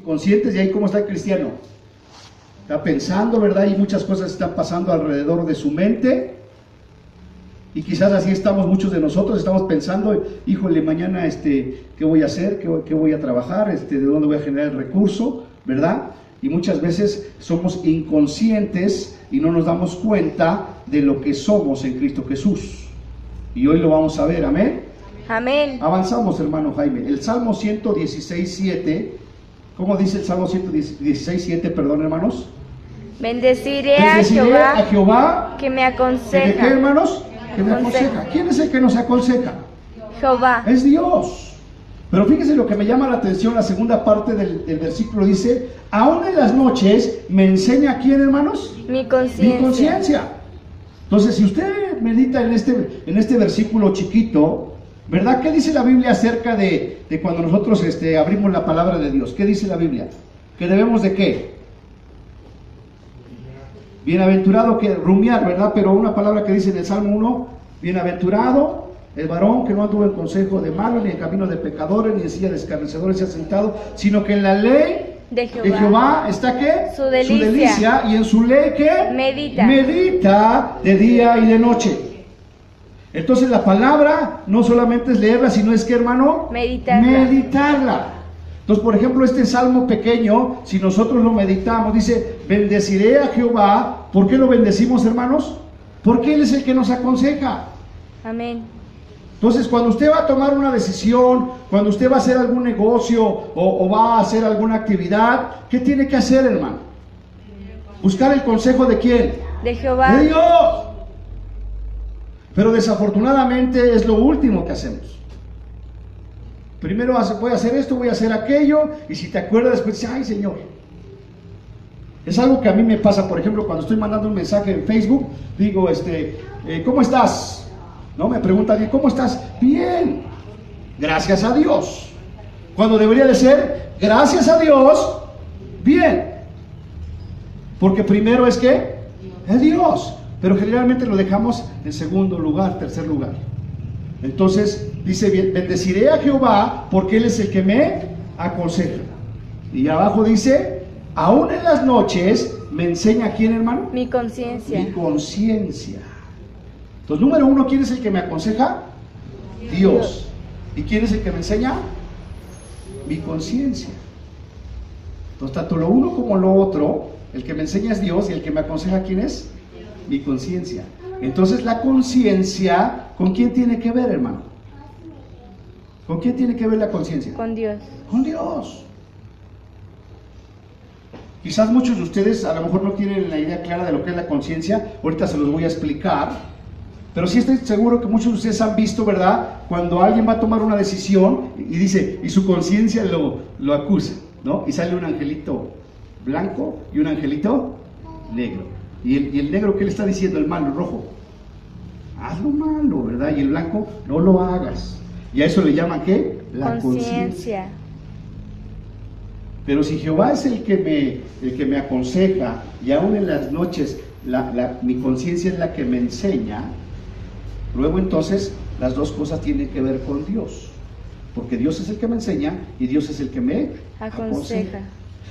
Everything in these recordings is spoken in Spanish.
conscientes, y ahí cómo está el cristiano. Está pensando, ¿verdad? Y muchas cosas están pasando alrededor de su mente. Y quizás así estamos muchos de nosotros, estamos pensando, híjole, mañana ¿qué voy a hacer? ¿Qué voy a trabajar? ¿De dónde voy a generar el recurso? ¿Verdad? Y muchas veces somos inconscientes y no nos damos cuenta de lo que somos en Cristo Jesús. Y hoy lo vamos a ver, ¿amén? Amén. Avanzamos, hermano Jaime. El Salmo 116:7, ¿cómo dice el Salmo 116:7, perdón, hermanos? Bendeciré a Jehová que me aconseja. ¿De qué, hermanos? Que me aconseja. ¿Quién es el que nos aconseja? Jehová. Es Dios. Pero fíjese lo que me llama la atención, la segunda parte del versículo dice, aún en las noches me enseña ¿quién, hermanos? Mi conciencia. Mi conciencia. Entonces, si usted medita en este versículo chiquito, ¿verdad? ¿Qué dice la Biblia acerca de cuando nosotros abrimos la palabra de Dios? ¿Qué dice la Biblia? ¿Que debemos de qué? Bienaventurado, que rumiar, ¿verdad? Pero una palabra que dice en el Salmo 1, bienaventurado el varón que no anduvo en consejo de malos, ni en camino de pecadores, ni en silla de escarnecedores se ha sentado, sino que en la ley de Jehová está ¿qué? Su delicia. Y en su ley ¿qué? Medita de día y de noche. Entonces la palabra no solamente es leerla, sino es que, hermano, meditarla. Entonces, por ejemplo, este salmo pequeño, si nosotros lo meditamos, dice, bendeciré a Jehová. ¿Por qué lo bendecimos, hermanos? Porque Él es el que nos aconseja. Amén. Entonces, cuando usted va a tomar una decisión, cuando usted va a hacer algún negocio o va a hacer alguna actividad, ¿qué tiene que hacer, hermano? Buscar el consejo ¿de quién? De Jehová. De Dios. Pero desafortunadamente es lo último que hacemos. Primero voy a hacer esto, voy a hacer aquello, y si te acuerdas después dices, ay Señor. Es algo que a mí me pasa, por ejemplo, cuando estoy mandando un mensaje en Facebook, digo, ¿cómo estás? ¿No? Me pregunta alguien, ¿cómo estás? Bien, gracias a Dios. Cuando debería de ser, gracias a Dios, bien. Porque primero es que es Dios, pero generalmente lo dejamos en segundo lugar, tercer lugar. Entonces dice, bendeciré a Jehová porque Él es el que me aconseja. Y abajo dice, aún en las noches me enseña ¿quién, hermano? Mi conciencia. Mi conciencia. Entonces, número uno, ¿quién es el que me aconseja? Dios. ¿Y quién es el que me enseña? Mi conciencia. Entonces, tanto lo uno como lo otro, el que me enseña es Dios y el que me aconseja ¿quién es? Mi conciencia. Entonces, la conciencia, ¿con quién tiene que ver, hermano? ¿Con quién tiene que ver la conciencia? Con Dios. Con Dios. Quizás muchos de ustedes a lo mejor no tienen la idea clara de lo que es la conciencia. Ahorita se los voy a explicar. Pero sí estoy seguro que muchos de ustedes han visto, ¿verdad? Cuando alguien va a tomar una decisión y dice, y su conciencia lo acusa, ¿no? Y sale un angelito blanco y un angelito negro. Y el negro, ¿qué le está diciendo? El malo, el rojo. Haz lo malo, ¿verdad? Y el blanco, no lo hagas. Y a eso le llaman ¿qué? La conciencia. Pero si Jehová es el que me aconseja, y aún en las noches mi conciencia es la que me enseña, luego entonces las dos cosas tienen que ver con Dios. Porque Dios es el que me enseña y Dios es el que me aconseja.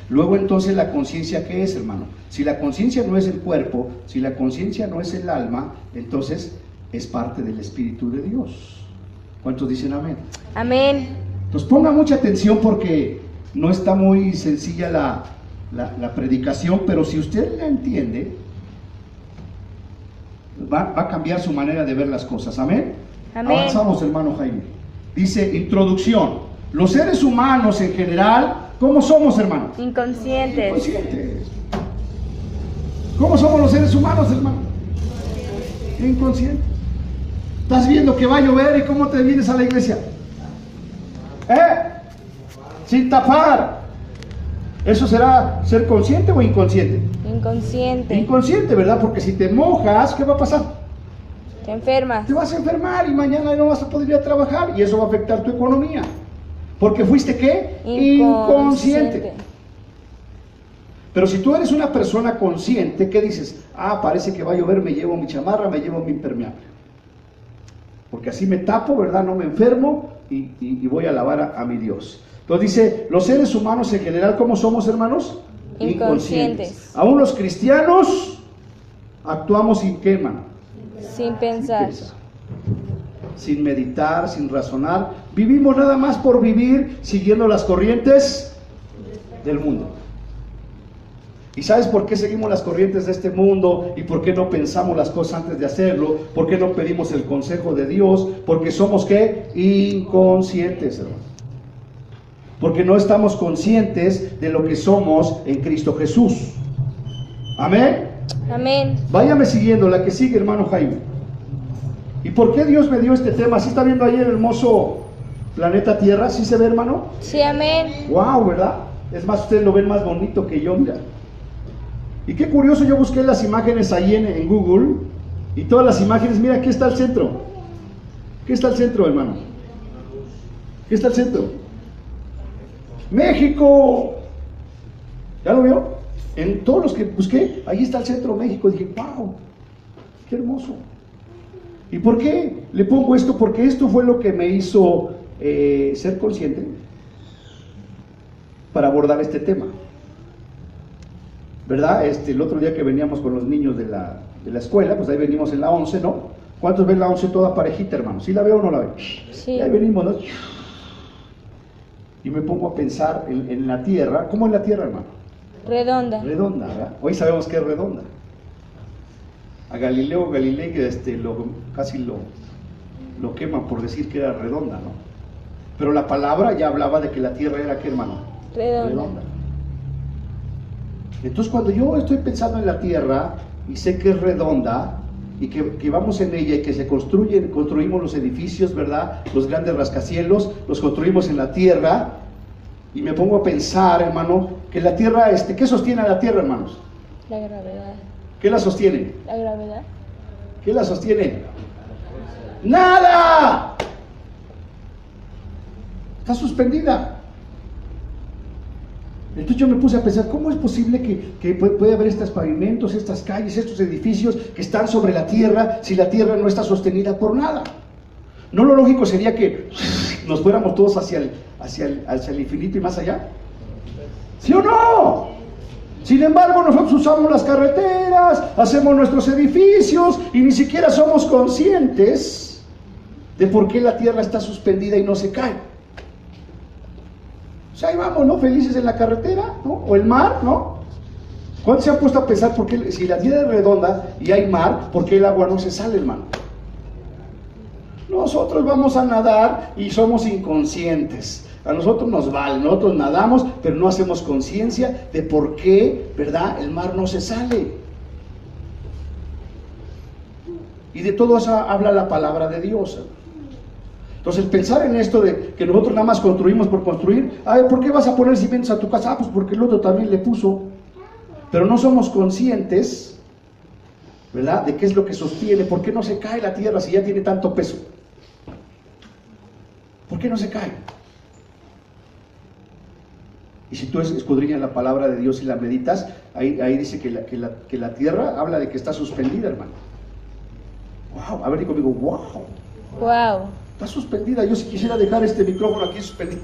Luego entonces la conciencia ¿qué es, hermano? Si la conciencia no es el cuerpo, si la conciencia no es el alma, entonces es parte del Espíritu de Dios. ¿Cuántos dicen amén? Amén. Entonces ponga mucha atención porque no está muy sencilla la predicación, pero si usted la entiende, va a cambiar su manera de ver las cosas. ¿Amén? Amén. Avanzamos, hermano Jaime. Dice, introducción. Los seres humanos en general, ¿cómo somos, hermano? Inconscientes. Inconscientes. ¿Cómo somos los seres humanos, hermano? Inconscientes. Estás viendo que va a llover y ¿cómo te vienes a la iglesia? Sin tapar. ¿Eso será ser consciente o inconsciente? Inconsciente. Inconsciente, ¿verdad? Porque si te mojas, ¿qué va a pasar? Te enfermas. Te vas a enfermar y mañana no vas a poder ir a trabajar y eso va a afectar tu economía. Porque fuiste ¿qué? Inconsciente. Pero si tú eres una persona consciente, ¿qué dices? Parece que va a llover, me llevo mi chamarra, me llevo mi impermeable. Porque así me tapo, ¿verdad? No me enfermo y voy a alabar a mi Dios. Entonces dice, los seres humanos en general, ¿cómo somos, hermanos? Inconscientes. Aún los cristianos actuamos sin qué, hermano. Sin pensar. Sin meditar, sin razonar. Vivimos nada más por vivir siguiendo las corrientes del mundo. ¿Y sabes por qué seguimos las corrientes de este mundo? ¿Y por qué no pensamos las cosas antes de hacerlo? ¿Por qué no pedimos el consejo de Dios? Porque somos ¿qué? Inconscientes, hermano. Porque no estamos conscientes de lo que somos en Cristo Jesús. Amén. Amén. Váyame siguiendo, la que sigue, hermano Jaime. ¿Y por qué Dios me dio este tema? ¿Sí está viendo ahí el hermoso planeta Tierra? ¿Sí se ve, hermano? Sí, amén. Wow, ¿verdad? Es más, ustedes lo ven más bonito que yo, mira. Y qué curioso, yo busqué las imágenes ahí en Google, y todas las imágenes, mira, aquí está el centro. ¿Qué está el centro, hermano? ¿Qué está el centro? ¡México! ¿Ya lo vio? En todos los que busqué, ahí está el centro, México. Dije, wow, qué hermoso. ¿Y por qué le pongo esto? Porque esto fue lo que me hizo ser consciente para abordar este tema. ¿Verdad? El otro día que veníamos con los niños de la escuela, pues ahí venimos en la 11, ¿no? ¿Cuántos ven la 11 toda parejita, hermano? ¿Sí la veo o no la veo? Sí. Y ahí venimos, ¿no? Y me pongo a pensar en la Tierra. ¿Cómo es la Tierra, hermano? Redonda. Redonda, ¿verdad? Hoy sabemos que es redonda. A Galileo Galilei casi lo queman por decir que era redonda, ¿no? Pero la palabra ya hablaba de que la Tierra era, ¿qué, hermano? Redonda. Entonces cuando yo estoy pensando en la Tierra y sé que es redonda y que vamos en ella y que se construimos los edificios, ¿verdad? Los grandes rascacielos, los construimos en la Tierra, y me pongo a pensar, hermano, que la Tierra, ¿qué sostiene a la Tierra, hermanos? La gravedad. ¿Qué la sostiene? La gravedad. ¿Qué la sostiene? ¡Nada! Está suspendida. Entonces yo me puse a pensar, ¿cómo es posible que puede haber estos pavimentos, estas calles, estos edificios que están sobre la tierra si la tierra no está sostenida por nada? ¿No lo lógico sería que nos fuéramos todos hacia el infinito y más allá? ¿Sí o no? Sin embargo, nosotros usamos las carreteras, hacemos nuestros edificios y ni siquiera somos conscientes de por qué la tierra está suspendida y no se cae. O sea, ahí vamos, ¿no? Felices en la carretera, ¿no? O el mar, ¿no? ¿Cuántos se han puesto a pensar por qué, si la tierra es redonda y hay mar, por qué el agua no se sale, hermano? Nosotros vamos a nadar y somos inconscientes. A nosotros nos vale, nosotros nadamos, pero no hacemos conciencia de por qué, ¿verdad? El mar no se sale. Y de todo eso habla la palabra de Dios. Entonces, el pensar en esto de que nosotros nada más construimos por construir, ¿por qué vas a poner cimientos a tu casa? Pues porque el otro también le puso. Pero no somos conscientes, ¿verdad? De qué es lo que sostiene, por qué no se cae la tierra si ya tiene tanto peso. ¿Por qué no se cae? Y si tú escudriñas la palabra de Dios y la meditas, ahí dice que la tierra habla de que está suspendida, hermano. Wow, a ver, di conmigo, wow. Wow. Está suspendida. Yo si quisiera dejar este micrófono aquí suspendido,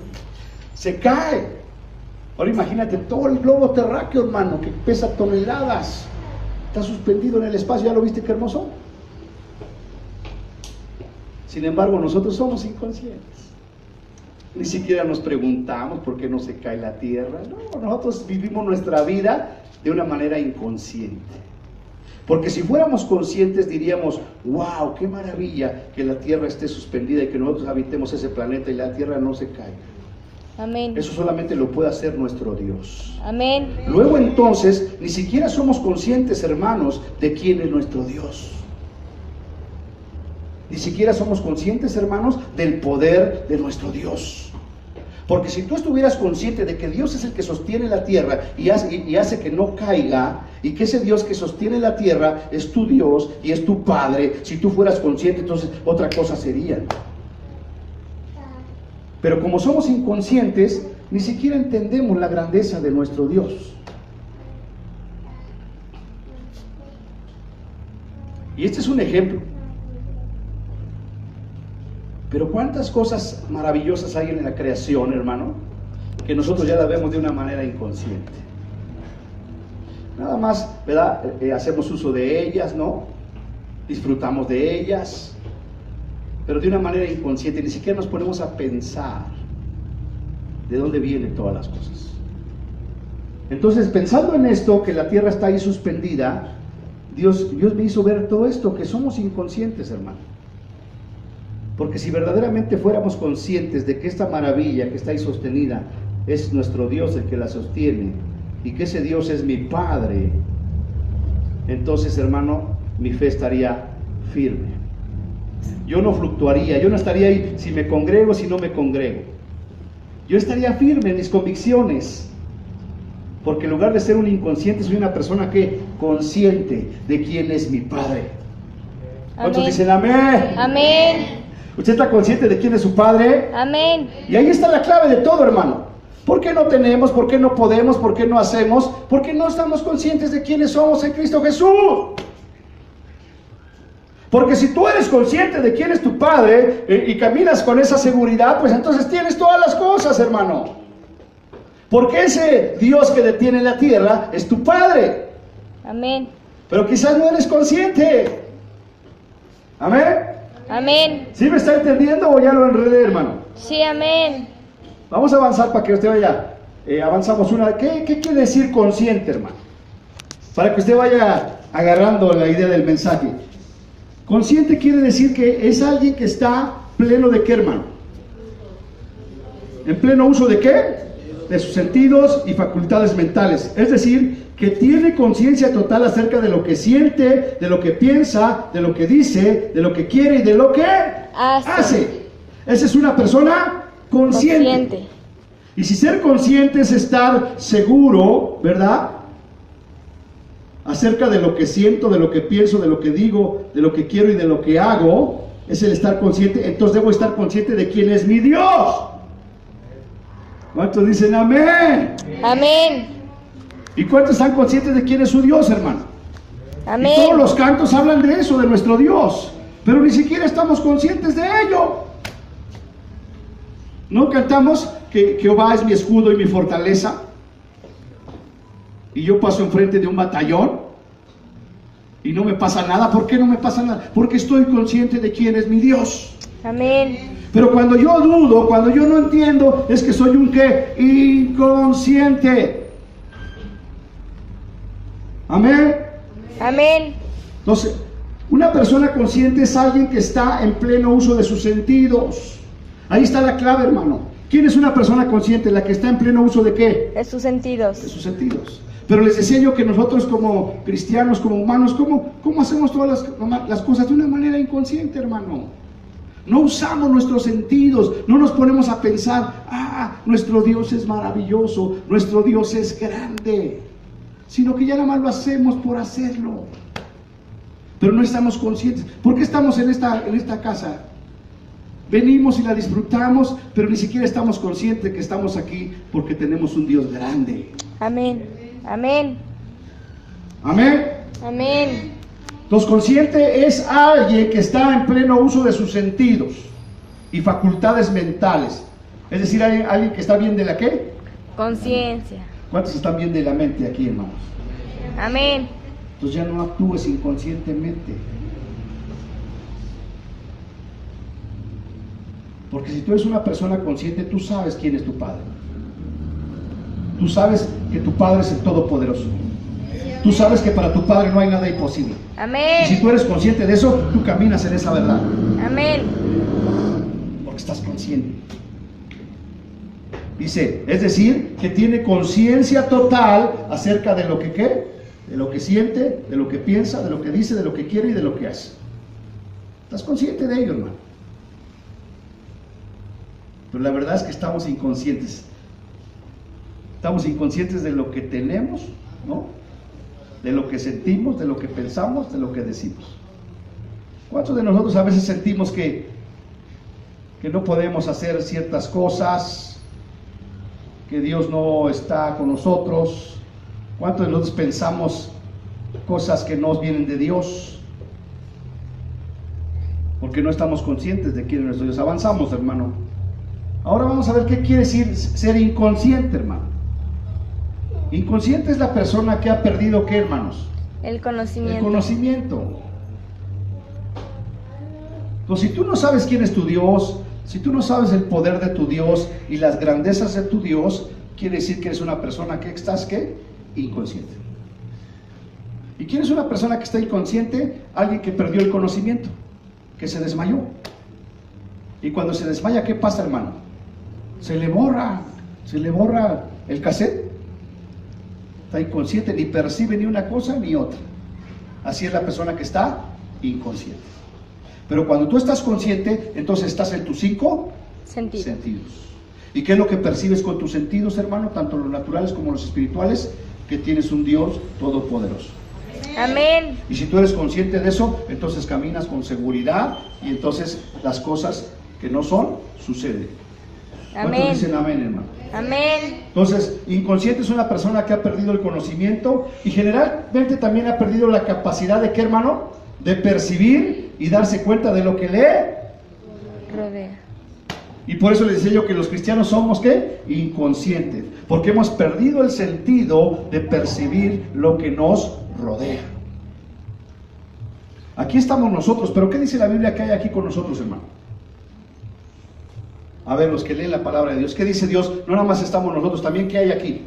se cae. Ahora imagínate todo el globo terráqueo, hermano, que pesa toneladas, está suspendido en el espacio. ¿Ya lo viste qué hermoso? Sin embargo, nosotros somos inconscientes. Ni siquiera nos preguntamos por qué no se cae la tierra. No, nosotros vivimos nuestra vida de una manera inconsciente. Porque si fuéramos conscientes diríamos, wow, qué maravilla que la tierra esté suspendida y que nosotros habitemos ese planeta y la tierra no se caiga. Amén. Eso solamente lo puede hacer nuestro Dios. Amén. Luego entonces, ni siquiera somos conscientes, hermanos, de quién es nuestro Dios. Ni siquiera somos conscientes, hermanos, del poder de nuestro Dios. Porque si tú estuvieras consciente de que Dios es el que sostiene la tierra y hace que no caiga, y que ese Dios que sostiene la tierra es tu Dios y es tu Padre, si tú fueras consciente, entonces otra cosa sería. Pero como somos inconscientes, ni siquiera entendemos la grandeza de nuestro Dios. Y este es un ejemplo. Pero cuántas cosas maravillosas hay en la creación, hermano. que nosotros ya la vemos de una manera inconsciente. Nada más, ¿verdad? Hacemos uso de ellas, ¿no? Disfrutamos de ellas, pero de una manera inconsciente. Ni siquiera nos ponemos a pensar de dónde vienen todas las cosas. Entonces, pensando en esto, que la tierra está ahí suspendida, Dios me hizo ver todo esto, que somos inconscientes, hermano. Porque si verdaderamente fuéramos conscientes de que esta maravilla que está ahí sostenida es nuestro Dios el que la sostiene, y que ese Dios es mi Padre, entonces, hermano, mi fe estaría firme. Yo no fluctuaría, yo no estaría ahí si me congrego, si no me congrego. Yo estaría firme en mis convicciones, porque en lugar de ser un inconsciente, soy una persona que consciente de quién es mi Padre. ¿Cuántos dicen amén? Amén. ¿Usted está consciente de quién es su Padre? Amén. Y ahí está la clave de todo, hermano. ¿Por qué no tenemos? ¿Por qué no podemos? ¿Por qué no hacemos? Porque no estamos conscientes de quiénes somos en Cristo Jesús. Porque si tú eres consciente de quién es tu Padre y caminas con esa seguridad, pues entonces tienes todas las cosas, hermano. Porque ese Dios que detiene la tierra es tu Padre. Amén. Pero quizás no eres consciente. Amén. Amén. ¿Sí me está entendiendo o ya lo enredé, hermano? Sí, amén. Vamos a avanzar para que usted vaya, avanzamos una. ¿Qué quiere decir consciente, hermano? Para que usted vaya agarrando la idea del mensaje. Consciente quiere decir que es alguien que está pleno de qué, hermano. ¿En pleno uso de qué? De sus sentidos y facultades mentales. Es decir, que tiene conciencia total acerca de lo que siente, de lo que piensa, de lo que dice, de lo que quiere y de lo que hace. Esa es una persona consciente. Y si ser consciente es estar seguro, ¿verdad? Acerca de lo que siento, de lo que pienso, de lo que digo, de lo que quiero y de lo que hago, es el estar consciente. Entonces debo estar consciente de quién es mi Dios. ¿Cuántos dicen amén? Amén. ¿Y cuántos están conscientes de quién es su Dios, hermano? Amén. Y todos los cantos hablan de eso, de nuestro Dios, pero ni siquiera estamos conscientes de ello. ¿No cantamos que Jehová es mi escudo y mi fortaleza? Y yo paso enfrente de un batallón y no me pasa nada. ¿Por qué no me pasa nada? Porque estoy consciente de quién es mi Dios. Amén. Pero cuando yo dudo, cuando yo no entiendo, es que soy un ¿qué? Inconsciente. Amén. Amén. Entonces, una persona consciente es alguien que está en pleno uso de sus sentidos. Ahí está la clave, hermano. ¿Quién es una persona consciente? La que está en pleno uso de ¿qué? De sus sentidos. De sus sentidos. Pero les decía yo que nosotros como cristianos, como humanos, ¿cómo hacemos todas las cosas de una manera inconsciente, hermano? No usamos nuestros sentidos, no nos ponemos a pensar, nuestro Dios es maravilloso, nuestro Dios es grande, sino que ya nada más lo hacemos por hacerlo. Pero no estamos conscientes. ¿Por qué estamos en esta casa? Venimos y la disfrutamos, pero ni siquiera estamos conscientes de que estamos aquí porque tenemos un Dios grande. Amén. Amén. Amén. Amén. Entonces, consciente es alguien que está en pleno uso de sus sentidos y facultades mentales. Es decir, alguien que está bien de la ¿qué? Conciencia. ¿Cuántos están bien de la mente aquí, hermanos? Amén. Entonces ya no actúes inconscientemente. Porque si tú eres una persona consciente, tú sabes quién es tu Padre. Tú sabes que tu Padre es el Todopoderoso. Tú sabes que para tu Padre no hay nada imposible. Amén. Y si tú eres consciente de eso, tú caminas en esa verdad. Amén. Porque estás consciente. Dice, es decir, que tiene conciencia total acerca de lo que ¿qué? De lo que siente, de lo que piensa, de lo que dice, de lo que quiere y de lo que hace. ¿Estás consciente de ello, hermano? Pero la verdad es que estamos inconscientes. Estamos inconscientes de lo que tenemos, ¿no? De lo que sentimos, de lo que pensamos, de lo que decimos. ¿Cuántos de nosotros a veces sentimos que no podemos hacer ciertas cosas, que Dios no está con nosotros? ¿Cuántos de nosotros pensamos cosas que no vienen de Dios? Porque no estamos conscientes de quién es nuestro Dios. Avanzamos, hermano. Ahora vamos a ver qué quiere decir ser inconsciente, hermano. Inconsciente es la persona que ha perdido, ¿qué, hermanos? El conocimiento. El conocimiento. Entonces, si tú no sabes quién es tu Dios, si tú no sabes el poder de tu Dios y las grandezas de tu Dios, quiere decir que eres una persona que estás, ¿qué? Inconsciente. ¿Y quién es una persona que está inconsciente? Alguien que perdió el conocimiento, que se desmayó. Y cuando se desmaya, ¿qué pasa, hermano? Se le borra el cassette. Está inconsciente, ni percibe ni una cosa ni otra. Así es la persona que está inconsciente. Pero cuando tú estás consciente, entonces estás en tus 5 sentidos. ¿Y qué es lo que percibes con tus sentidos, hermano? Tanto los naturales como los espirituales, que tienes un Dios todopoderoso. Amén. Y si tú eres consciente de eso, entonces caminas con seguridad y entonces las cosas que no son, suceden. ¿Cuántos Amén. dicen amén, hermano? Amén. Entonces, inconsciente es una persona que ha perdido el conocimiento y generalmente también ha perdido la capacidad de, ¿qué, hermano? De percibir y darse cuenta de lo que lee. Rodea. Y por eso les decía yo que los cristianos somos, ¿qué? Inconscientes, porque hemos perdido el sentido de percibir lo que nos rodea. Aquí estamos nosotros, pero ¿qué dice la Biblia que hay aquí con nosotros, hermano? A ver, los que leen la palabra de Dios, ¿qué dice Dios? No nada más estamos nosotros, también ¿qué hay aquí?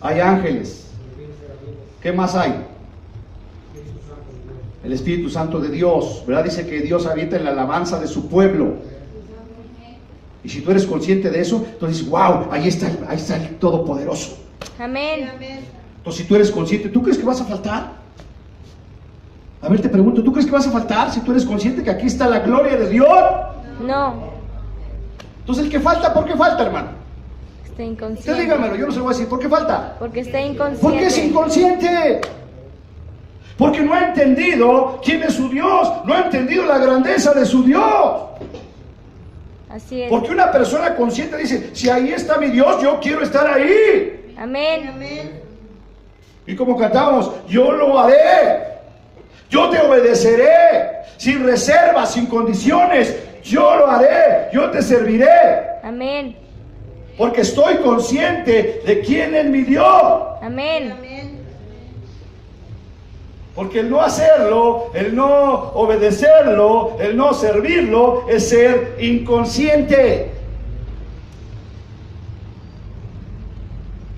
Hay ángeles. ¿Qué más hay? El Espíritu Santo de Dios, ¿verdad? Dice que Dios habita en la alabanza de su pueblo. Y si tú eres consciente de eso, entonces dices, wow, ahí está el Todopoderoso. Amén. Entonces, si tú eres consciente, ¿tú crees que vas a faltar? A ver, te pregunto, ¿tú crees que vas a faltar si tú eres consciente que aquí está la gloria de Dios? No. Entonces, el que falta, ¿por qué falta, hermano? Está inconsciente. Usted dígamelo, yo no se lo voy a decir, ¿por qué falta? Porque está inconsciente. Porque es inconsciente. Porque no ha entendido quién es su Dios, no ha entendido la grandeza de su Dios. Así es. Porque una persona consciente dice, si ahí está mi Dios, yo quiero estar ahí. Amén. Y como cantábamos, yo lo haré, yo te obedeceré, sin reservas, sin condiciones, yo lo haré, yo te serviré. Amén. Porque estoy consciente de quién es mi Dios. Amén. Porque el no hacerlo, el no obedecerlo, el no servirlo, es ser inconsciente.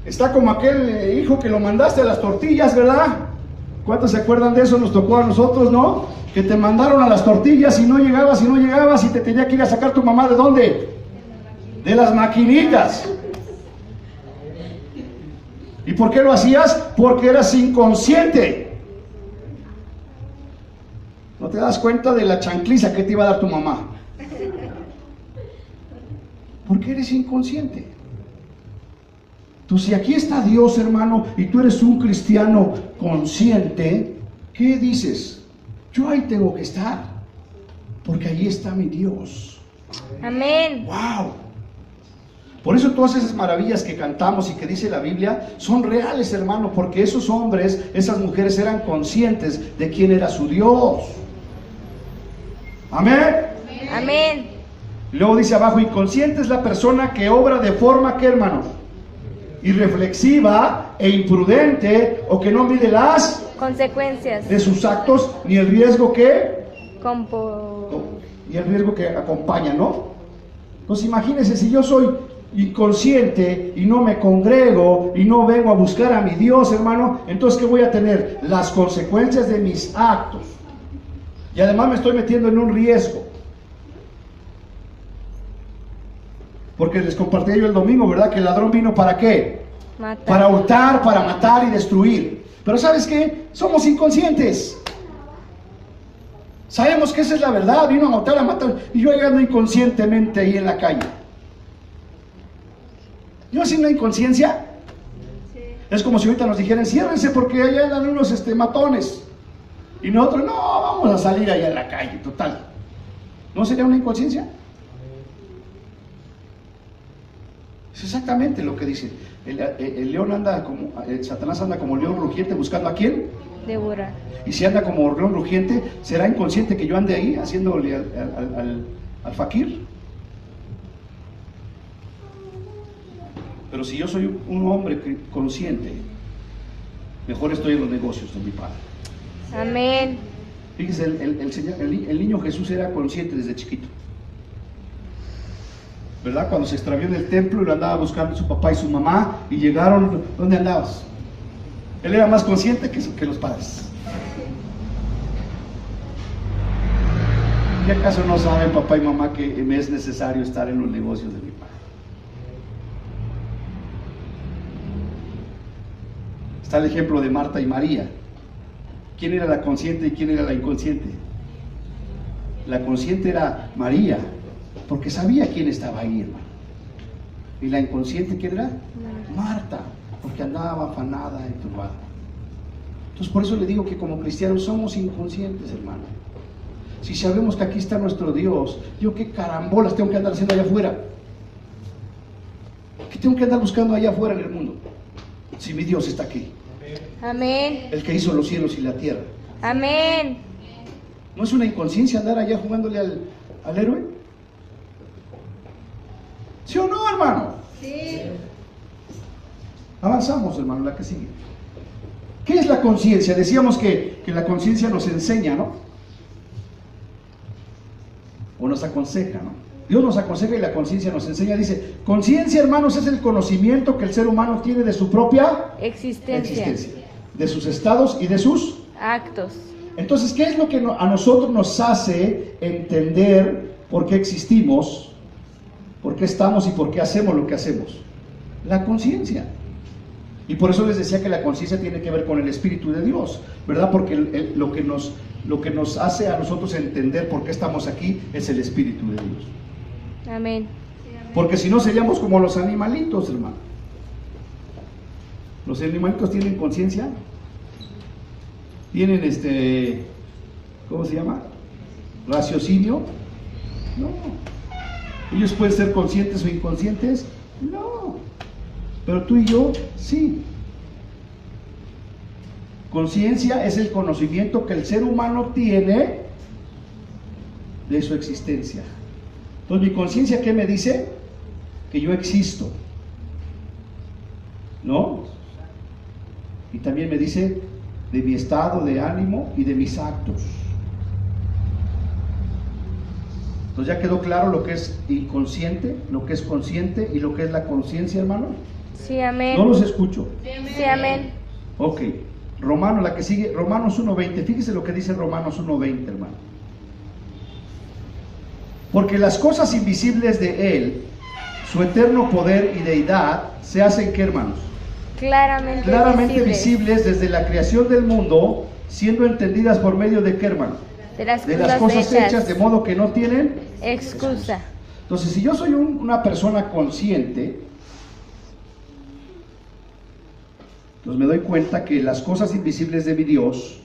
Está como aquel hijo que lo mandaste a las tortillas, ¿verdad? ¿Cuántos se acuerdan de eso? Nos tocó a nosotros, ¿no? Que te mandaron a las tortillas y no llegabas y te tenía que ir a sacar tu mamá, ¿de dónde? De las maquinitas. ¿Y por qué lo hacías? Porque eras inconsciente. No te das cuenta de la chancliza que te iba a dar tu mamá. Porque eres inconsciente. Entonces, si aquí está Dios, hermano, y tú eres un cristiano consciente, ¿qué dices? Yo ahí tengo que estar, porque ahí está mi Dios. Amén. ¡Wow! Por eso todas esas maravillas que cantamos y que dice la Biblia son reales, hermano, porque esos hombres, esas mujeres eran conscientes de quién era su Dios. Amén. Amén. Luego dice abajo, inconsciente es la persona que obra de forma, ¿qué, hermano? Irreflexiva e imprudente, o que no mide las Consecuencias. de sus actos ni el riesgo que Compo... y el riesgo que acompaña, ¿no? Entonces imagínense, si yo soy inconsciente y no me congrego y no vengo a buscar a mi Dios, hermano, entonces ¿qué voy a tener? Las consecuencias de mis actos. Y además me estoy metiendo en un riesgo. Porque les compartí yo el domingo, ¿verdad? Que el ladrón vino ¿para qué? Matar. Para hurtar, para matar y destruir. Pero ¿sabes qué? Somos inconscientes. Sabemos que esa es la verdad. Vino a matar, a matar. Y yo ando inconscientemente ahí en la calle. ¿Yo así una inconsciencia? Sí. Es como si ahorita nos dijeran, ciérrense porque allá andan unos matones. Y nosotros, no, vamos a salir allá en la calle, total. ¿No sería una inconsciencia? Es exactamente lo que dice. El león anda como, Satanás anda como león rugiente buscando ¿a quién? Devorar. Y si anda como león rugiente, ¿será inconsciente que yo ande ahí haciéndole al fakir? Pero si yo soy un hombre consciente, mejor estoy en los negocios de mi Padre. Amén. Fíjese, el niño Jesús era consciente desde chiquito, ¿verdad? Cuando se extravió en el templo y lo andaba buscando su papá y su mamá y llegaron, ¿dónde andabas? Él era más consciente que los padres. ¿Qué acaso no saben papá y mamá que me es necesario estar en los negocios de mi Padre? Está el ejemplo de Marta y María. ¿Quién era la consciente y quién era la inconsciente? La consciente era María, porque sabía quién estaba ahí, hermano. ¿Y la inconsciente quién era? Marta, porque andaba afanada y turbada. Entonces por eso le digo que como cristianos somos inconscientes, hermano. Si sabemos que aquí está nuestro Dios, yo qué carambolas tengo que andar haciendo allá afuera. ¿Qué tengo que andar buscando allá afuera en el mundo? Si mi Dios está aquí. Amén. El que hizo los cielos y la tierra. Amén. ¿No es una inconsciencia andar allá jugándole al héroe? ¿Sí o no, hermano? Sí. Avanzamos, hermano, la que sigue. ¿Qué es la conciencia? Decíamos que la conciencia nos enseña, ¿no? O nos aconseja, ¿no? Dios nos aconseja y la conciencia nos enseña. Dice, conciencia, hermanos, es el conocimiento que el ser humano tiene de su propia Existencia. De sus estados y de sus Actos. Entonces, ¿qué es lo que a nosotros nos hace entender por qué existimos, por qué estamos y por qué hacemos lo que hacemos? La conciencia. Y por eso les decía que la conciencia tiene que ver con el Espíritu de Dios, ¿verdad? Porque lo que nos hace a nosotros entender por qué estamos aquí es el Espíritu de Dios. Amén. Porque si no seríamos como los animalitos, hermano. Los animalitos tienen conciencia, tienen ¿cómo se llama? Raciocinio. No. Ellos pueden ser conscientes o inconscientes. No. Pero tú y yo, sí. Conciencia es el conocimiento que el ser humano tiene de su existencia. Entonces, mi conciencia, ¿qué me dice? Que yo existo, ¿no? Y también me dice de mi estado de ánimo y de mis actos. Entonces, ¿ya quedó claro lo que es inconsciente, lo que es consciente y lo que es la conciencia, hermano? Sí, amén. No los escucho. Sí, amén. Ok, Romanos, la que sigue, Romanos 1:20. Fíjese lo que dice Romanos 1:20, hermano. Porque las cosas invisibles de Él, su eterno poder y deidad, se hacen, ¿qué, hermanos? Claramente visibles desde la creación del mundo, siendo entendidas por medio de, ¿qué, hermano? De las cosas hechas, de modo que no tienen excusa. Entonces, si yo soy una persona consciente, entonces me doy cuenta que las cosas invisibles de mi Dios,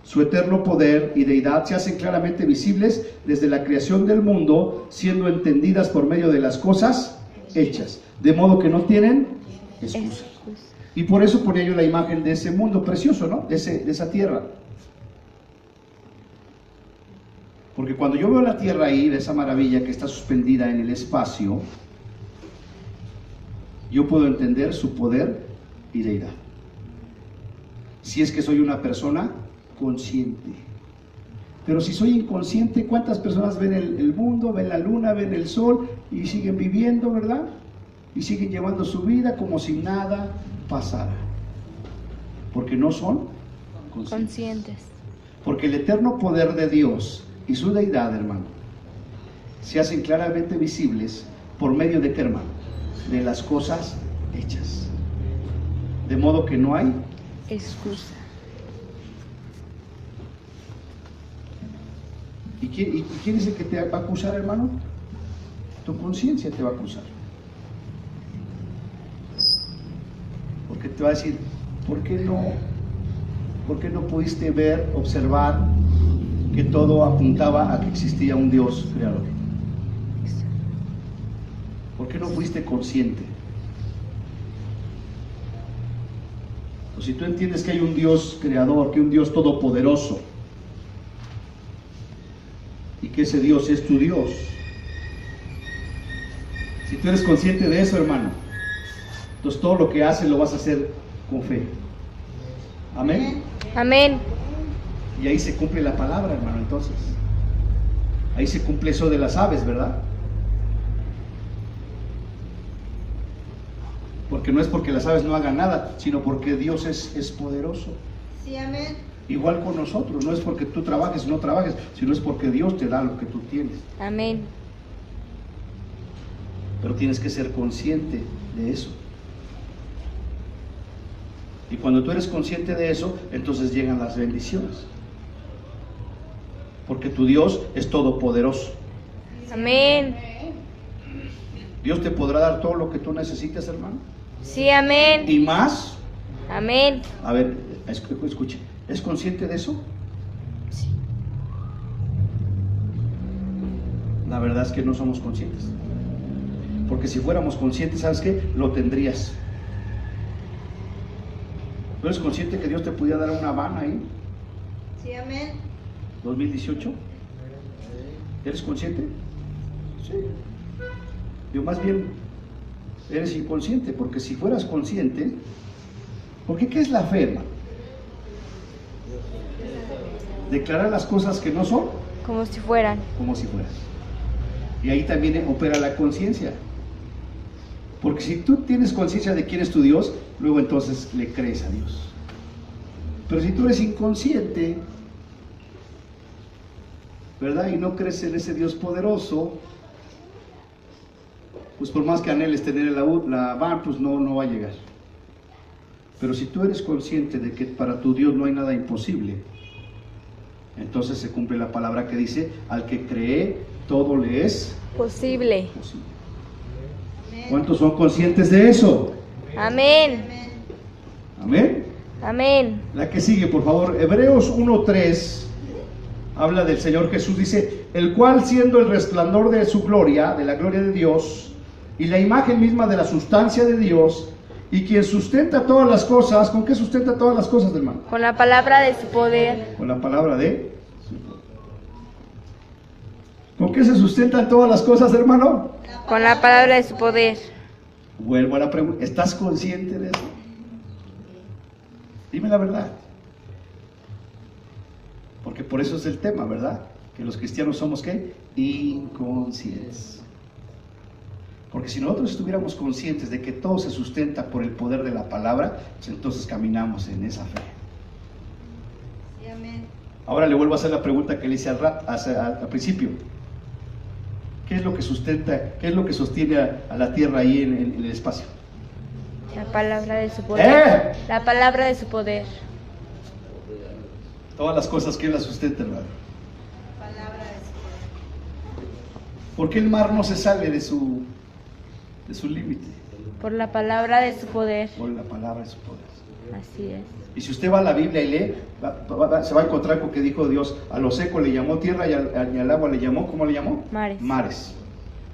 su eterno poder y deidad, se hacen claramente visibles desde la creación del mundo, siendo entendidas por medio de las cosas hechas, de modo que no tienen excusa. Y por eso ponía yo la imagen de ese mundo precioso, ¿no? De esa tierra. Porque cuando yo veo la tierra ahí, de esa maravilla que está suspendida en el espacio, yo puedo entender su poder y deidad. Si es que soy una persona consciente. Pero si soy inconsciente, ¿cuántas personas ven el mundo, ven la luna, ven el sol y siguen viviendo, verdad? Y siguen llevando su vida como si nada pasara. Porque no son conscientes. Porque el eterno poder de Dios y su deidad, hermano, se hacen claramente visibles por medio de, ¿qué, hermano? De las cosas hechas. De modo que no hay excusa. ¿Y quién es el que te va a acusar, hermano? Tu conciencia te va a acusar. Porque te va a decir, ¿por qué no pudiste ver, observar que todo apuntaba a que existía un Dios creador? ¿Por qué no fuiste consciente? Pues si tú entiendes que hay un Dios creador, que un Dios todopoderoso, y que ese Dios es tu Dios, si tú eres consciente de eso, hermano, Entonces todo lo que haces lo vas a hacer con fe. Amén. Amén. Y ahí se cumple la palabra, hermano, entonces. Ahí se cumple eso de las aves, ¿verdad? Porque no es porque las aves no hagan nada, sino porque Dios es poderoso. Sí, amén. Igual con nosotros, no es porque tú trabajes o no trabajes, sino es porque Dios te da lo que tú tienes. Amén. Pero tienes que ser consciente de eso. Y cuando tú eres consciente de eso, entonces llegan las bendiciones. Porque tu Dios es todopoderoso. Amén. Dios te podrá dar todo lo que tú necesites, hermano. Sí, amén. Y más. Amén. A ver, escuche. ¿Es consciente de eso? Sí. La verdad es que no somos conscientes. Porque si fuéramos conscientes, ¿sabes qué? Lo tendrías. ¿No eres consciente que Dios te pudiera dar una van ahí? Sí, amén. 2018. ¿Eres consciente? Sí. Yo más bien eres inconsciente, porque si fueras consciente, porque ¿qué es la fe, hermano? Declarar las cosas que no son Como si fueran. como si fueras. Y ahí también opera la conciencia. Porque si tú tienes conciencia de quién es tu Dios, luego entonces le crees a Dios. Pero si tú eres inconsciente, ¿verdad? Y no crees en ese Dios poderoso, pues por más que anheles tener la van, pues no va a llegar. Pero si tú eres consciente de que para tu Dios no hay nada imposible, entonces se cumple la palabra que dice, al que cree, todo le es Posible. posible. ¿Cuántos son conscientes de eso? Amén. Amén. Amén. La que sigue, por favor. Hebreos 1:3 habla del Señor Jesús, dice, el cual siendo el resplandor de su gloria, de la gloria de Dios, y la imagen misma de la sustancia de Dios, y quien sustenta todas las cosas. ¿Con qué sustenta todas las cosas, hermano? Con la palabra de su poder. Con la palabra de su poder. ¿Con qué se sustentan todas las cosas, hermano? Con la palabra de su poder. Vuelvo a la pregunta, ¿estás consciente de eso? Dime la verdad. Porque por eso es el tema, ¿verdad? Que los cristianos somos, ¿qué? Inconscientes. Porque si nosotros estuviéramos conscientes de que todo se sustenta por el poder de la palabra, pues entonces caminamos en esa fe. Sí, amén. Ahora le vuelvo a hacer la pregunta que le hice al principio. ¿Qué es lo que sustenta, qué es lo que sostiene a la tierra ahí en el espacio? La palabra de su poder. La palabra de su poder. Todas las cosas que las sustentan, hermano. Palabra de su poder. ¿Por qué el mar no se sale de su límite? Por la palabra de su poder. Por la palabra de su poder. Así es. Y si usted va a la Biblia y lee, se va a encontrar con que dijo Dios, a lo seco le llamó tierra y al agua le llamó, ¿cómo le llamó? Mares. Mares.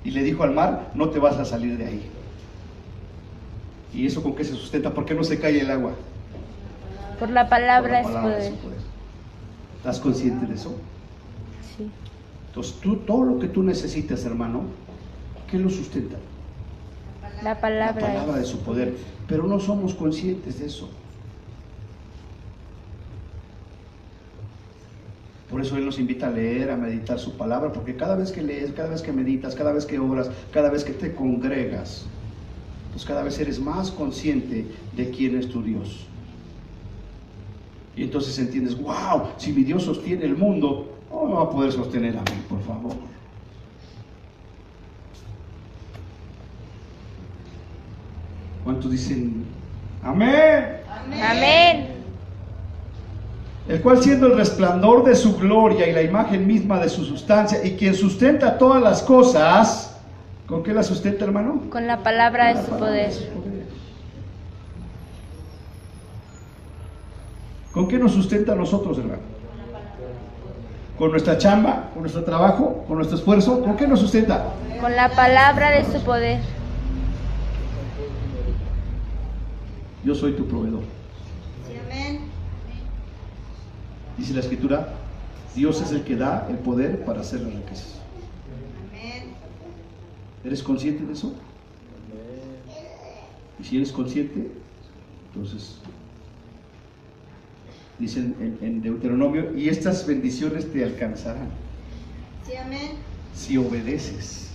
Y le dijo al mar, no te vas a salir de ahí. ¿Y eso con qué se sustenta? ¿Por qué no se cae el agua? Por la palabra, Por la palabra de su poder. ¿Estás consciente de eso? Sí. Entonces todo lo que tú necesitas, hermano, ¿qué lo sustenta? La palabra. La palabra de su poder. Pero no somos conscientes de eso. Por eso Él nos invita a leer, a meditar su palabra, porque cada vez que lees, cada vez que meditas, cada vez que oras, cada vez que te congregas, pues cada vez eres más consciente de quién es tu Dios. Y entonces entiendes, wow, si mi Dios sostiene el mundo, no me va a poder sostener a mí, por favor. ¿Cuántos dicen amén? Amén. Amén. El cual siendo el resplandor de su gloria y la imagen misma de su sustancia, y quien sustenta todas las cosas, ¿con qué la sustenta, hermano? Con la palabra de Con la su palabra poder. de su poder. ¿Con qué nos sustenta a nosotros, hermano? ¿Con nuestra chamba? ¿Con nuestro trabajo? ¿Con nuestro esfuerzo? ¿Con qué nos sustenta? Con la palabra de su poder. Yo soy tu proveedor. Sí, amén. Dice la Escritura, Dios es el que da el poder para hacer las riquezas. Amén. ¿Eres consciente de eso? Y si eres consciente, entonces, dicen en Deuteronomio, y estas bendiciones te alcanzarán. Sí, amén. Si obedeces.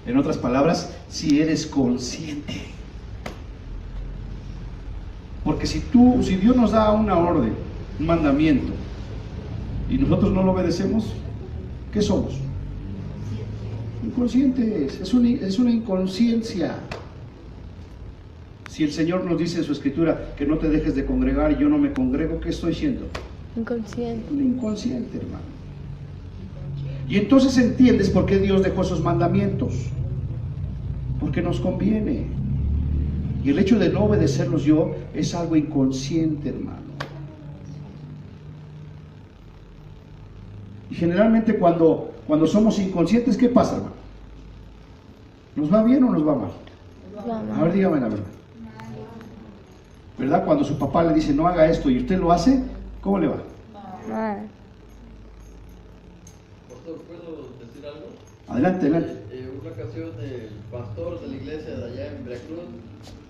En otras palabras, si eres consciente. Porque si Dios nos da una orden, un mandamiento, y nosotros no lo obedecemos, ¿qué somos? Inconscientes. Es una inconsciencia. Si el Señor nos dice en su escritura que no te dejes de congregar y yo no me congrego, ¿qué estoy siendo? Inconsciente. Un inconsciente, hermano. Y entonces entiendes por qué Dios dejó esos mandamientos. Porque nos conviene. Y el hecho de no obedecerlos yo es algo inconsciente, hermano. Y generalmente cuando somos inconscientes, ¿qué pasa, hermano? ¿Nos va bien o nos va mal? A ver, dígame la verdad. ¿Verdad? Cuando su papá le dice no haga esto y usted lo hace, ¿cómo le va? Mal. Pastor, ¿puedo decir algo? Adelante, adelante. Una ocasión el pastor de la iglesia de allá en Veracruz,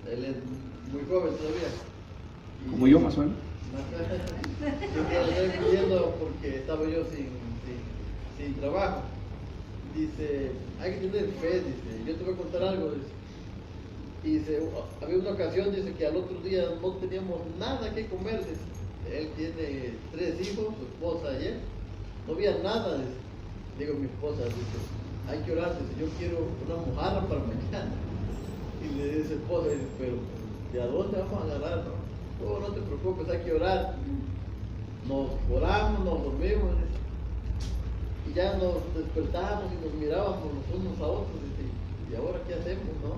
él es muy joven todavía. Como yo más o menos. Yo estaba viendo porque estaba yo sin trabajo. Dice, hay que tener fe, dice, yo te voy a contar algo, dice. Y dice, había una ocasión, dice, que al otro día no teníamos nada que comer, dice. Él tiene 3 hijos, su esposa y él. No había nada, dice. Digo, mi esposa, dice, hay que orar, dice, yo quiero una mojarra para mañana. Y le dice esposa, dice, pero ¿de a dónde vamos a agarrar? No, no te preocupes, hay que orar. Nos oramos, nos dormimos, dice. Y ya nos despertábamos y nos mirábamos los unos a otros, dice, ¿y ahora qué hacemos, no?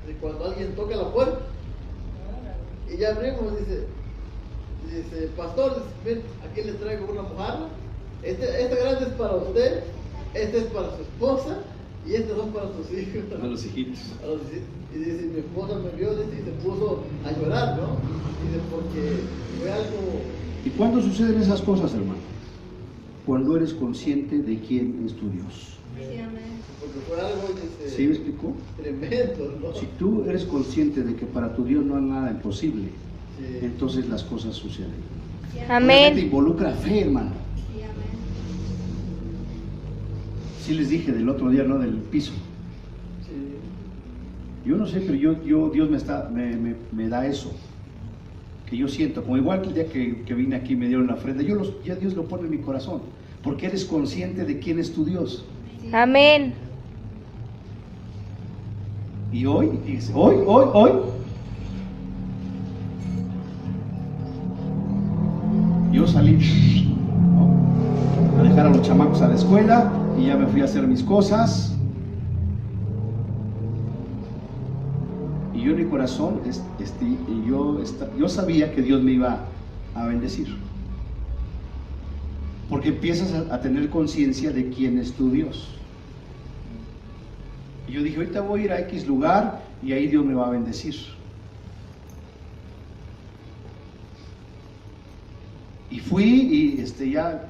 Dice, cuando alguien toca la puerta, y ya abrimos, dice, pastor, dice, aquí le traigo una mojarra, esta grande es para usted, esta es para su esposa, y estas son para sus hijos. A los hijitos. Y dice, mi esposa me vio, dice, y se puso a llorar, ¿no? Dice, porque fue algo... ¿Y cuándo suceden esas cosas, hermano? Cuando eres consciente de quién es tu Dios. Sí, amén. Porque fue algo, dice, ¿Sí me explicó? tremendo, ¿no? Si tú eres consciente de que para tu Dios no hay nada imposible, Sí. entonces las cosas suceden. Sí, Obviamente Amén. involucra fe, hermano. Sí, amén. Sí les dije del otro día, ¿no? Del piso. Sí. Yo no sé, pero Dios me da eso. Que yo siento, como igual que el día que vine aquí me dieron la ofrenda, ya Dios lo pone en mi corazón. Porque eres consciente de quién es tu Dios. Sí. Amén. Y hoy, fíjese, hoy, yo salí, ¿no?, a dejar a los chamacos a la escuela y ya me fui a hacer mis cosas. Y yo en mi corazón, yo sabía que Dios me iba a bendecir. Porque empiezas a tener conciencia de quién es tu Dios. Y yo dije, ahorita voy a ir a X lugar y ahí Dios me va a bendecir. Y fui y ya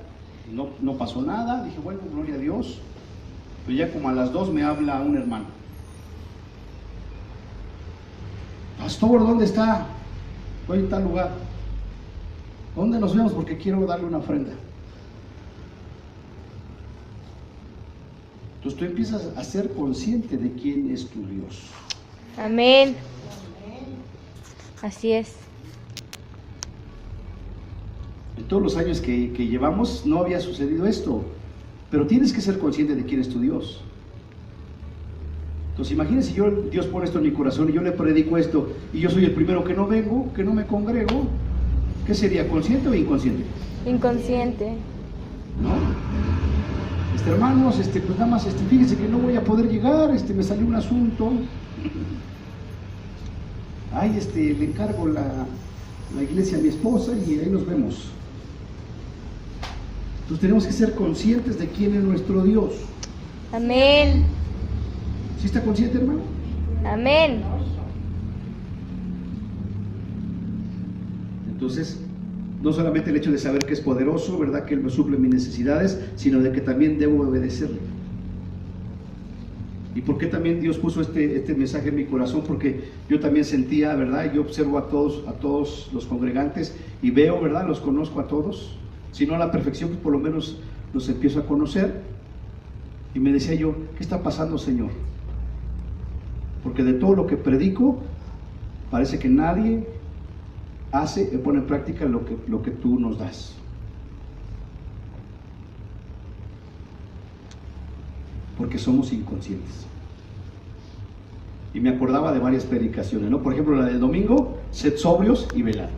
no pasó nada. Dije, bueno, gloria a Dios. Pero ya como a las 2 me habla un hermano. Pastor, ¿dónde está? Voy en tal lugar. ¿Dónde nos vemos? Porque quiero darle una ofrenda. Entonces tú empiezas a ser consciente de quién es tu Dios. Amén. Así es. En todos los años que llevamos no había sucedido esto, pero tienes que ser consciente de quién es tu Dios. Entonces imagínense, Dios pone esto en mi corazón y yo le predico esto y yo soy el primero que no vengo, que no me congrego. ¿Qué sería, consciente o inconsciente? Inconsciente. ¿No? Hermanos, pues nada más, fíjense que no voy a poder llegar, me salió un asunto. Ay, le encargo la iglesia a mi esposa y ahí nos vemos. Entonces tenemos que ser conscientes de quién es nuestro Dios. Amén. ¿Sí está consciente, hermano? Amén. Entonces, no solamente el hecho de saber que es poderoso, ¿verdad?, que Él me suple mis necesidades, sino de que también debo obedecerle. ¿Y por qué también Dios puso este mensaje en mi corazón? Porque yo también sentía, ¿verdad? Yo observo a todos los congregantes y veo, ¿verdad? Los conozco a todos. Si no a la perfección, pues por lo menos los empiezo a conocer. Y me decía yo, ¿qué está pasando, Señor? Porque de todo lo que predico, parece que nadie pone en práctica lo que tú nos das. Porque somos inconscientes. Y me acordaba de varias predicaciones, ¿no? Por ejemplo, la del domingo, sed sobrios y velad.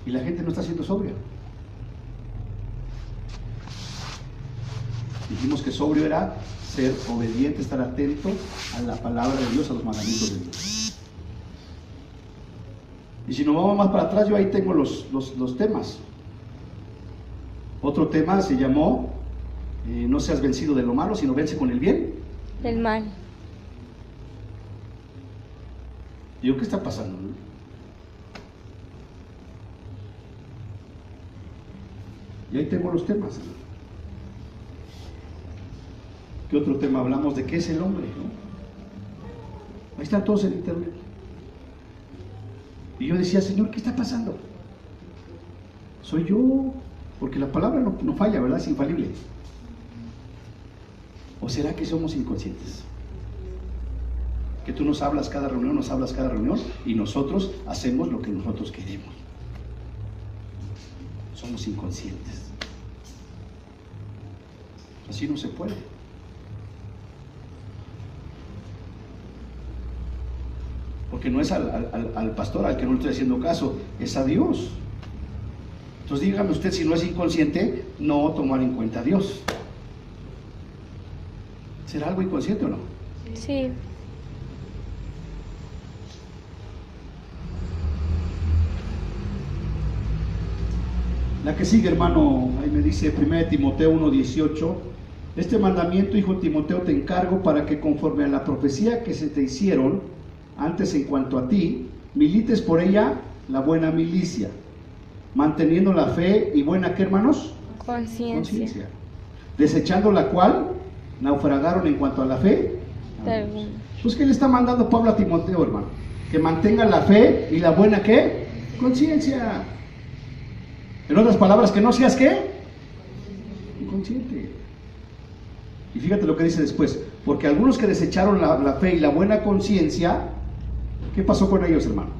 Y la gente no está siendo sobria. Dijimos que sobrio era ser obediente, estar atento a la palabra de Dios, a los mandamientos de Dios. Y si nos vamos más para atrás, yo ahí tengo los temas. Otro tema se llamó no seas vencido de lo malo, sino vence con el bien del mal. ¿Y yo qué está pasando? ¿No? Y ahí tengo los temas. ¿Qué otro tema hablamos? ¿De qué es el hombre? ¿No? Ahí están todos en internet. Y yo decía, Señor, ¿qué está pasando? Soy yo, porque la palabra no falla, ¿verdad? Es infalible. ¿O será que somos inconscientes? Que tú nos hablas cada reunión, y nosotros hacemos lo que nosotros queremos. Somos inconscientes. Así no se puede. Porque no es al pastor al que no le estoy haciendo caso, es a Dios. Entonces dígame usted, si no es inconsciente, no tomar en cuenta a Dios. ¿Será algo inconsciente o no? Sí. La que sigue, hermano, ahí me dice 1 Timoteo 1:18. Este mandamiento, hijo Timoteo, te encargo para que conforme a la profecía que se te hicieron antes en cuanto a ti, milites por ella la buena milicia, manteniendo la fe y buena, ¿qué, hermanos? Conciencia. Desechando la cual naufragaron en cuanto a la fe. Pues ¿qué le está mandando Pablo a Timoteo, hermano? Que mantenga la fe y la buena, ¿qué? Conciencia. En otras palabras, que no seas, ¿qué? Inconsciente. Y fíjate lo que dice después, porque algunos que desecharon la fe y la buena conciencia, ¿qué pasó con ellos, hermano?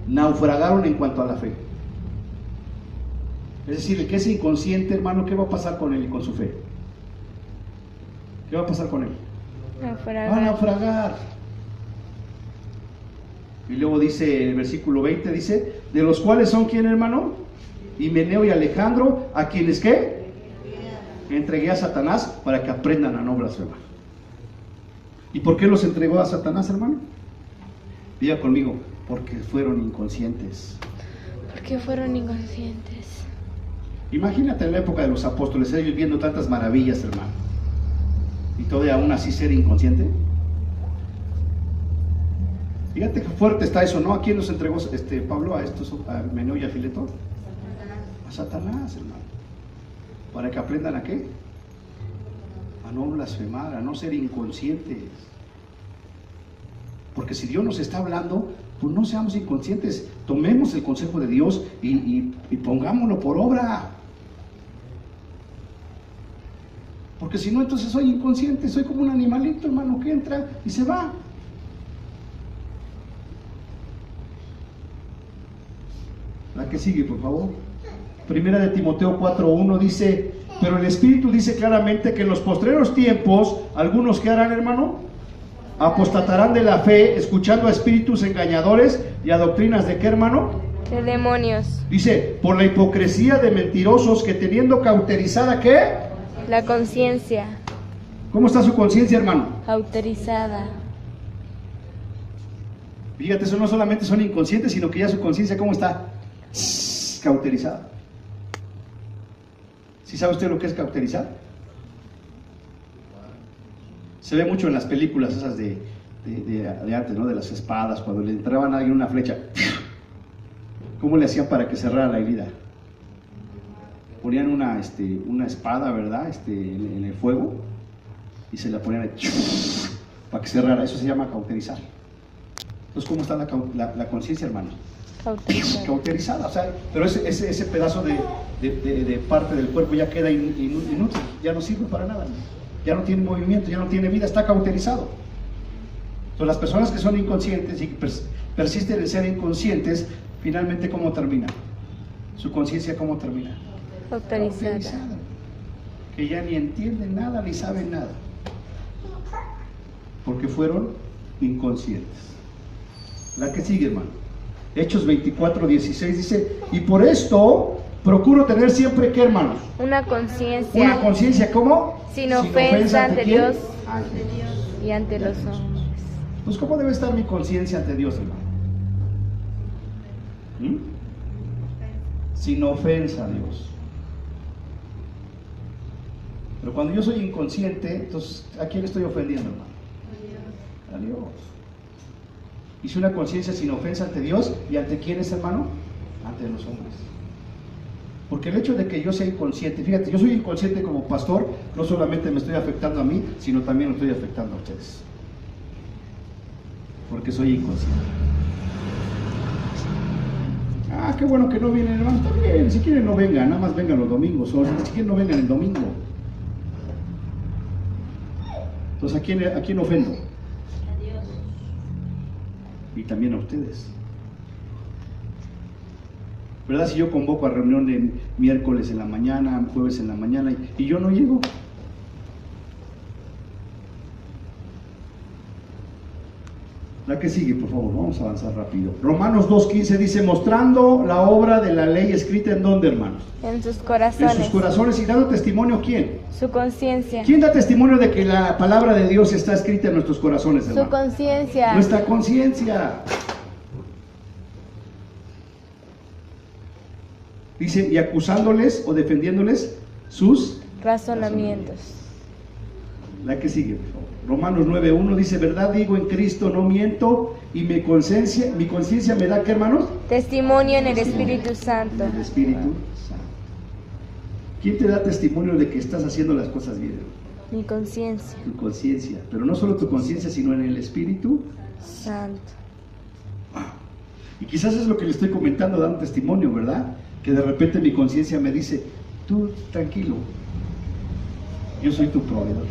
Naufragaron en cuanto a la fe. Es decir, el que es inconsciente, hermano, ¿qué va a pasar con él y con su fe? ¿Qué va a pasar con él? Naufragar. Va a naufragar. Y luego dice el versículo 20, dice, de los cuales son, ¿quién, hermano? Himeneo y Alejandro, a quienes, ¿qué? Entregué a Satanás para que aprendan a no blasfemar. ¿Y por qué los entregó a Satanás, hermano? Diga conmigo, porque fueron inconscientes. Porque fueron inconscientes. Imagínate en la época de los apóstoles, ellos viendo tantas maravillas, hermano, y todavía aún así ser inconsciente. Fíjate qué fuerte está eso, ¿no? ¿A quién nos entregó Pablo? A estos, a Himeneo y a Fileto. A Satanás, hermano. ¿Para que aprendan a qué? A no blasfemar, a no ser inconscientes. Porque si Dios nos está hablando, pues no seamos inconscientes, tomemos el consejo de Dios y pongámoslo por obra. Porque si no, entonces soy inconsciente, soy como un animalito, hermano, que entra y se va. La que sigue, por favor. Primera de Timoteo 4:1 dice, pero el Espíritu dice claramente que en los postreros tiempos, algunos que harán, hermano, apostatarán de la fe, escuchando a espíritus engañadores y a doctrinas de qué, hermano? De demonios. Dice, por la hipocresía de mentirosos que teniendo cauterizada, ¿qué? La conciencia. ¿Cómo está su conciencia, hermano? Cauterizada. Fíjate, eso no solamente son inconscientes, sino que ya su conciencia, ¿cómo está? Cauterizada. ¿Sí sabe usted lo que es cauterizar? Se ve mucho en las películas esas de antes, ¿no? De las espadas, cuando le entraban a alguien una flecha, ¿cómo le hacían para que cerrara la herida? Ponían una espada, ¿verdad? En el fuego, y se la ponían ahí, para que cerrara. Eso se llama cauterizar. Entonces, ¿cómo está la conciencia, hermano? Cauterizada, o sea, pero ese pedazo de parte del cuerpo ya queda inútil, ya no sirve para nada, ya no tiene movimiento, ya no tiene vida, está cauterizado. Entonces, las personas que son inconscientes y que persisten en ser inconscientes, finalmente, ¿cómo termina? Su conciencia, ¿cómo termina? Cauterizada. Que ya ni entienden nada ni saben nada, porque fueron inconscientes. La que sigue, hermano. Hechos 24:16 dice, y por esto procuro tener siempre, ¿qué, hermanos? Una conciencia. Una conciencia, ¿cómo? Sin ofensa ante ¿quién? Dios Ante Dios. y ante los hombres. Pues, ¿cómo debe estar mi conciencia ante Dios, hermano? Sin ofensa a Dios. Pero cuando yo soy inconsciente, entonces, ¿a quién estoy ofendiendo, hermano? A Dios. Hice una conciencia sin ofensa ante Dios, ¿y ante quiénes, hermano? Ante los hombres. Porque el hecho de que yo sea inconsciente, fíjate, yo soy inconsciente como pastor, no solamente me estoy afectando a mí, sino también lo estoy afectando a ustedes. Porque soy inconsciente. Ah, qué bueno que no vienen, hermano. Está bien, si quieren no vengan, nada más vengan los domingos, o si quieren no vengan el domingo. Entonces, ¿a quién ofendo? A Dios. Y también a ustedes. ¿Verdad? Si yo convoco a reunión de miércoles en la mañana, jueves en la mañana, y yo no llego. La que sigue, por favor, vamos a avanzar rápido. Romanos 2:15 dice, mostrando la obra de la ley escrita en dónde, hermanos. En sus corazones. En sus corazones. Y dando testimonio, ¿quién? Su conciencia. ¿Quién da testimonio de que la palabra de Dios está escrita en nuestros corazones, hermano? Su conciencia. Nuestra conciencia. Dice, y acusándoles o defendiéndoles sus Razonamientos. La que sigue, por favor. Romanos 9:1 dice, verdad digo en Cristo, no miento, y mi conciencia me da, ¿qué, hermanos? Testimonio en el Espíritu Santo. El Espíritu Santo. ¿Quién te da testimonio de que estás haciendo las cosas bien? Mi conciencia. Tu conciencia, pero no solo tu conciencia, sino en el Espíritu Santo. Y quizás es lo que le estoy comentando, dando testimonio, ¿verdad? Que de repente mi conciencia me dice, tú tranquilo, yo soy tu proveedor.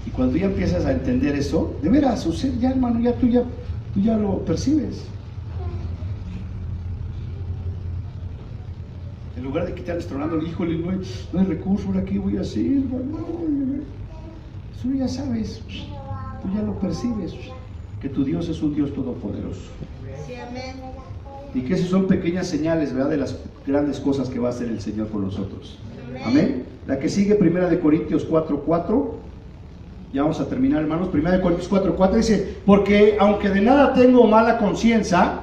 Y cuando ya empiezas a entender eso, de veras, sucede, ya, hermano, tú ya lo percibes. En lugar de quitarles tronando, híjole, no hay recurso, ahora qué voy a hacer, hermano. Eso ya sabes, tú ya lo percibes, que tu Dios es un Dios todopoderoso. Sí, amén. Y que esas son pequeñas señales, ¿verdad?, de las grandes cosas que va a hacer el Señor con nosotros. Amén. La que sigue, 1 Corintios 4:4. Ya vamos a terminar, hermanos. 1 Corintios 4:4 dice, porque aunque de nada tengo mala conciencia,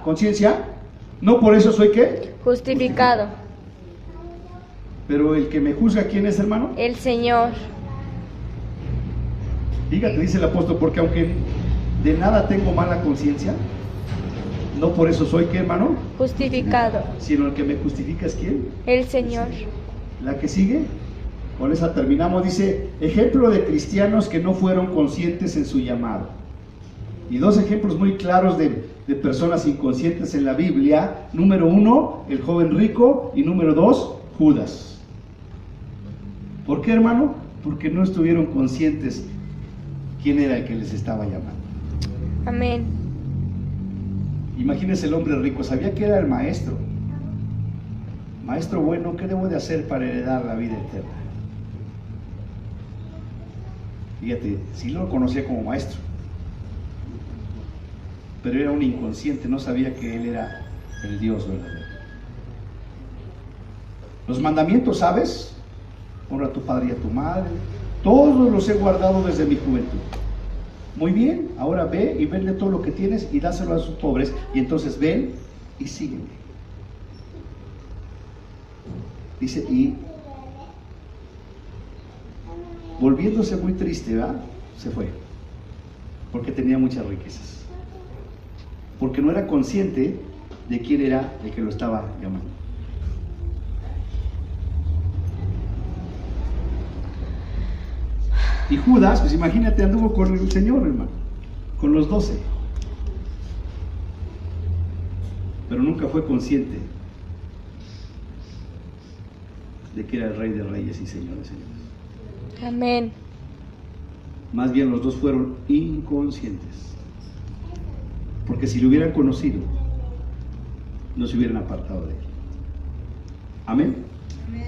no por eso soy, ¿qué? Justificado. Pero el que me juzga, ¿quién es, hermano? El Señor. Fíjate, dice el apóstol, porque aunque de nada tengo mala conciencia, no por eso soy, ¿qué, hermano? Justificado. Sino el que me justifica es ¿quién? El Señor. La que sigue, con esa terminamos, dice, ejemplo de cristianos que no fueron conscientes en su llamado. Y dos ejemplos muy claros de personas inconscientes en la Biblia. Número 1, el joven rico, y número 2, Judas. ¿Por qué, hermano? Porque no estuvieron conscientes quién era el que les estaba llamando. Amén. Imagínense el hombre rico, sabía que era el maestro. Maestro bueno, ¿qué debo de hacer para heredar la vida eterna? Fíjate, sí lo conocía como maestro, pero era un inconsciente, no sabía que él era el Dios verdadero. Los mandamientos, ¿sabes? Honra a tu padre y a tu madre. Todos los he guardado desde mi juventud. Muy bien, ahora ve y vende todo lo que tienes y dáselo a sus pobres, y entonces ven y sígueme. Dice, y volviéndose muy triste, ¿verdad? Se fue, porque tenía muchas riquezas, porque no era consciente de quién era el que lo estaba llamando. Y Judas, pues imagínate, anduvo con el Señor, hermano, con los 12. Pero nunca fue consciente de que era el Rey de Reyes y Señor de Señores. Amén. Más bien los dos fueron inconscientes. Porque si lo hubieran conocido, no se hubieran apartado de él. Amén. Amén.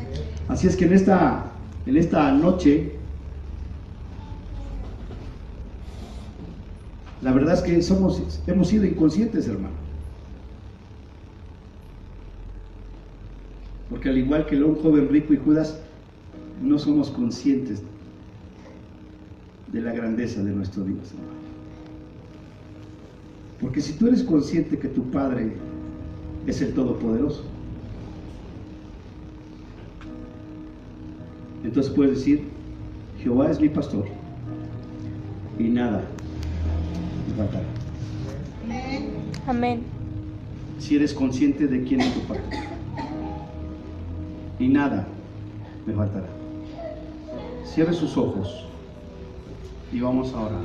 Así es que en esta noche, la verdad es que hemos sido inconscientes, hermano. Porque al igual que un joven rico y Judas, no somos conscientes de la grandeza de nuestro Dios, hermano. Porque si tú eres consciente que tu Padre es el Todopoderoso, entonces puedes decir: Jehová es mi pastor y nada me faltará. Amén. Amén. Si eres consciente de quién es tu Padre, y nada me faltará. Cierre sus ojos y vamos a orar.